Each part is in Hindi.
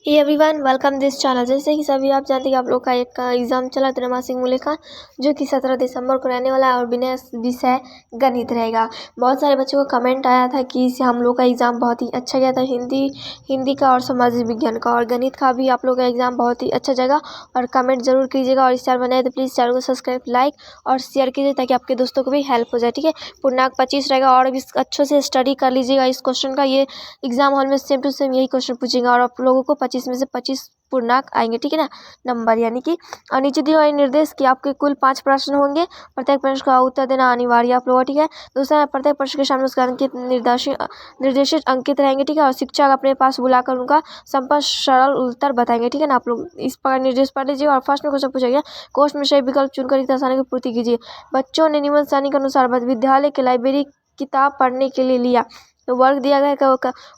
Hey everyone, welcome this channel. जैसे कि सभी आप जानते हैं कि आप लोग का एक एग्ज़ाम चला त्रैमासिक मूल्य का, जो कि 17 दिसंबर को रहने वाला है और विषय गणित रहेगा। बहुत सारे बच्चों को कमेंट आया था कि हम लोग का एग्ज़ाम बहुत ही अच्छा गया था, हिंदी का और सामाजिक विज्ञान का, और गणित का भी आप लोग का एग्ज़ाम बहुत ही अच्छा जाएगा। और कमेंट जरूर कीजिएगा, और इस चैनल बनाए तो प्लीज़ चैनल को सब्सक्राइब, लाइक और शेयर कीजिए ताकि आपके दोस्तों को भी हेल्प हो जाए। ठीक है, पूर्णांक 25 रहेगा और भी अच्छे से स्टडी कर लीजिएगा इस क्वेश्चन का। ये एग्जाम हॉल में सेम टू सेम यही क्वेश्चन पूछेंगे और आप लोगों को 25 में से 25 पूर्णांक आएंगे। ठीक है ना, नंबर यानी कि। और नीचे दिए हुए निर्देश कि आपके कुल 5 प्रश्न होंगे, प्रत्येक प्रश्न का उत्तर देना अनिवार्य आप लोगों। ठीक है, दूसरा प्रत्येक प्रश्न के सामने उसका अंकित निर्देशित अंकित रहेंगे। ठीक है, और शिक्षक अपने पास बुलाकर उनका संपर्क सरल उत्तर बताएंगे। ठीक है ना, आप लोग इस प्रकार निर्देश पढ़ लीजिए। और फर्स्ट में क्वेश्चन पूछा गया, कोष्ठ में सही विकल्प चुनकर इस आसानी की पूर्ति कीजिए। बच्चों ने निम्न सारणी के अनुसार विद्यालय के लाइब्रेरी किताब पढ़ने के लिए लिया। तो वर्ग दिया गया है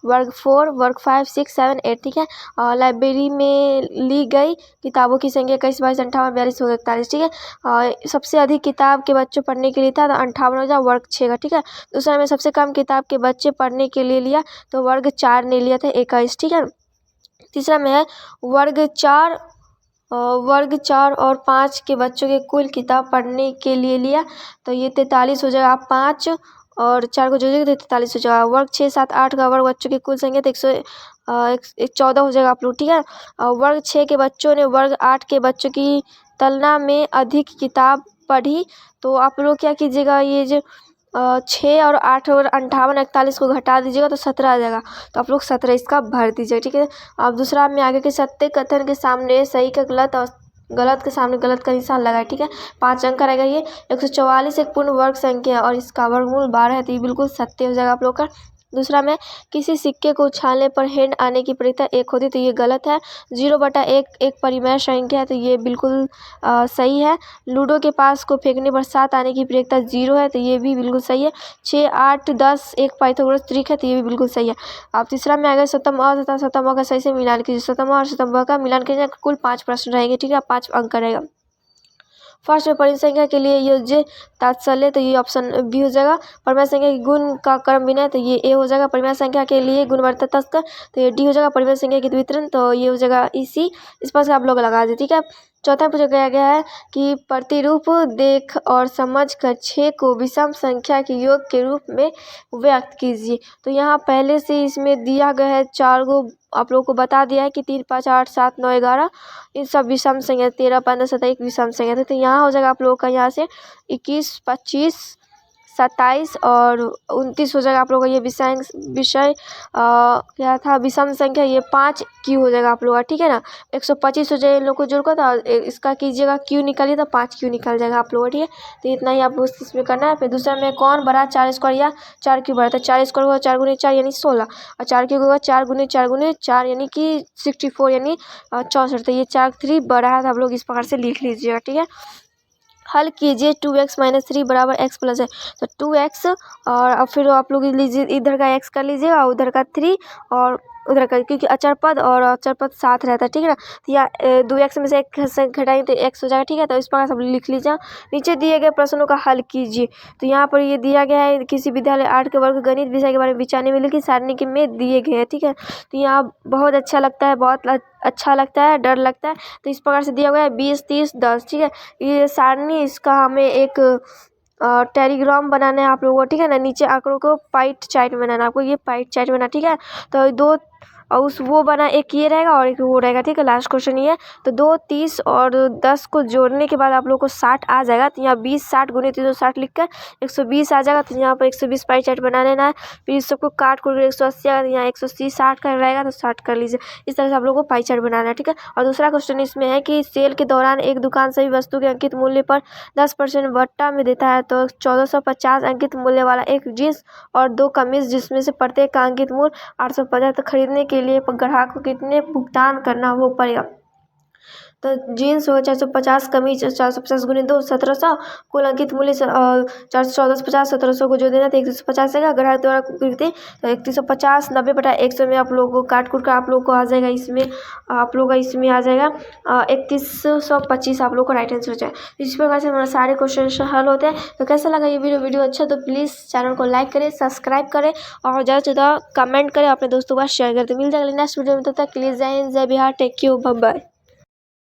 वर्ग 4, वर्ग 5, 6, 7, 8। ठीक है, और लाइब्रेरी में ली गई किताबों की संख्या 21, 22, 58, 42, 41। ठीक है, और सबसे अधिक किताब के बच्चों पढ़ने के लिए था तो 58 वर्ग 6 का। ठीक है, दूसरा में सबसे कम किताब के बच्चे पढ़ने के लिए लिया तो वर्ग 4 ने लिया था, 21। ठीक है, तीसरा में है वर्ग 4 और 5 के बच्चों के कुल किताब पढ़ने के लिए लिया तो ये 43 हो जाएगा। 5 और 4 को जोड़ेंगे तो 43 हो जाएगा। वर्ग 6, 7, 8 का वर्ग बच्चों की कुल संख्या तो 14 हो जाएगा आप लोग। ठीक है, और वर्ग 6 के बच्चों ने वर्ग 8 के बच्चों की तुलना में अधिक किताब पढ़ी तो आप लोग क्या कीजिएगा, ये जो 6 और 8 और 58, 41 को घटा दीजिएगा तो 17 आ जाएगा। तो आप लोग 17 इसका भर दीजिएगा। ठीक है, अब दूसरा में आगे के सत्य कथन के सामने सही का गलत और गलत के सामने गलत का निशान लगाए। ठीक है, 5 अंक का रहेगा। ये 144 एक पूर्ण वर्ग संख्या है और इसका वर्गमूल 12 है तो ये बिल्कुल सत्य हो जाएगा आप लोग का। दूसरा में किसी सिक्के को उछालने पर हेड आने की प्रवृत्ति 1 होती तो ये गलत है। 0/1 एक परिमेय संख्या है तो ये बिल्कुल सही है। लूडो के पास को फेंकने पर 7 आने की प्रवृत्ति 0 है तो ये भी बिल्कुल सही है। 6, 8, 10 एक पाइथागोरस त्रिक है तो ये भी बिल्कुल सही है। अब तीसरा में आगे सतम अ तथा सतम अ का सही से मिलान कीजिए। सतम अ और सतम ब का मिलान कीजिए, कुल 5 प्रश्न रहेंगे। ठीक है, 5 अंक का रहेगा। फर्स्ट में परिमेय संख्या के लिए योज्य तात्सल्य तो ये ऑप्शन बी हो जाएगा। परिमेय संख्या के गुण का क्रम विनय तो ये ए हो जाएगा। परिमेय संख्या के लिए गुणवत्ता तस्कर तो ये डी हो जाएगा। परिमेय संख्या के वितरण तो ये हो जाएगा ई सी। इस पर से आप लोग लगा दे। ठीक है, चौथा पूछा गया है कि प्रतिरूप देख और समझ कर 6 को विषम संख्या के योग के रूप में व्यक्त कीजिए। तो यहाँ पहले से इसमें दिया गया है 4 को आप लोगों को बता दिया है कि 3, 5, 8, 7, 9, 11 इन सब विषम संख्या, 13, 15, 17 एक विषम संख्या थे। तो यहाँ हो जाएगा आप लोगों का यहाँ से 21, 25, 27 और 29 हो जाएगा आप लोगों का। ये विषय क्या था, विषम संख्या, ये 5 क्यू हो जाएगा आप लोगों का। ठीक है ना, 125 हो जाएगा इन लोग को जोड़कर तो इसका कीजिएगा क्यू निकालिए तो 5 क्यू निकल जाएगा आप लोगों का। ठीक है, तो इतना ही आपको इसमें करना है। फिर दूसरा में कौन बड़ा 4 स्क्वायर या 4 क्यू बड़ा था। 4 स्क्वायर होगा 4 गुने 4 यानी 16 और 4 क्यू होगा 4 गुने 4 गुने 4 यानी कि 64 यानी 64। तो ये 4 3 बड़ा है तो आप लोग इस प्रकार से लिख लीजिएगा। ठीक है, हल कीजिए 2x - 3 बराबर x प्लस है तो 2x और फिर आप लोग लीजिए इधर का x कर लीजिएगा और उधर का 3 और उधर का, क्योंकि अचर पद और अचर पद साथ रहता है। ठीक है ना, तो या 2x में से 1 घटाएंगे तो x हो जाएगा। ठीक है, तो इस प्रकार सब लिख लीजिए। नीचे दिए गए प्रश्नों का हल कीजिए। तो यहाँ पर ये दिया गया है किसी विद्यालय 8 के वर्ग गणित विषय के बारे में विचारने में लिखी सारणी के में दिए गए हैं। ठीक है, तो यहाँ बहुत अच्छा लगता है, बहुत अच्छा लगता है, डर लगता है। तो इस प्रकार से दिया गया है 20, 30, 10। ठीक है, ये सारणी, इसका हमें एक टेलीग्राम बनाना है आप लोगों को। ठीक है ना, नीचे आंकड़ों को पाइट चार्ट बनाना, आपको ये पाइट चार्ट बना। ठीक है, तो 2 और उस वो बना, एक ये रहेगा और एक वो रहेगा। ठीक है, लास्ट क्वेश्चन ये है। तो 2, 30 और 10 को जोड़ने के बाद आप लोग को 60 आ जाएगा। तो यहाँ 20, 60 गुने 360 लिख कर 120 आ जाएगा। तो यहाँ पर 120 पाई चार्ट बना लेना है। फिर इस सबको काट कर 180 आएगा, यहाँ 180 60 का रहेगा तो 60 कर लीजिए। इस तरह से आप लोग को पाई चार्ट बनाना है। ठीक है, और दूसरा क्वेश्चन इसमें है कि सेल के दौरान एक दुकान सभी वस्तु के अंकित मूल्य पर 10% बट्टा में देता है तो 1450 अंकित मूल्य वाला एक जींस और 2 कमीज जिसमें से प्रत्येक का अंकित मूल्य 850 खरीदने के लिए ग्राहक को कितने भुगतान करना हो पड़ेगा। तो जीन्स होगा 450, कमीज 450 गुने 2 1700, कुल अंकित मूल्य 414 50, 1700 को जो देना तो 3150 आएगा। ग्राहक द्वारा कृति तो 3150 90/100 में आप लोगों को काट कुट कर आप लोग को आ जाएगा। इसमें आप लोग का इसमें आ जाएगा 3125 आप लोग को राइट आंसर हो जाए। इस प्रकार से हमारा सारे क्वेश्चन हल होते हैं। तो कैसा लगा ये वीडियो अच्छा तो प्लीज़ चैनल को लाइक करें, सब्सक्राइब करें और ज़्यादा से ज़्यादा कमेंट करें, अपने दोस्तों के पास शेयर करें। तो मिल जाएगा नेक्स्ट वीडियो में, तब तक के लिए जय हिंद, जय Bihar, take care, bye bye.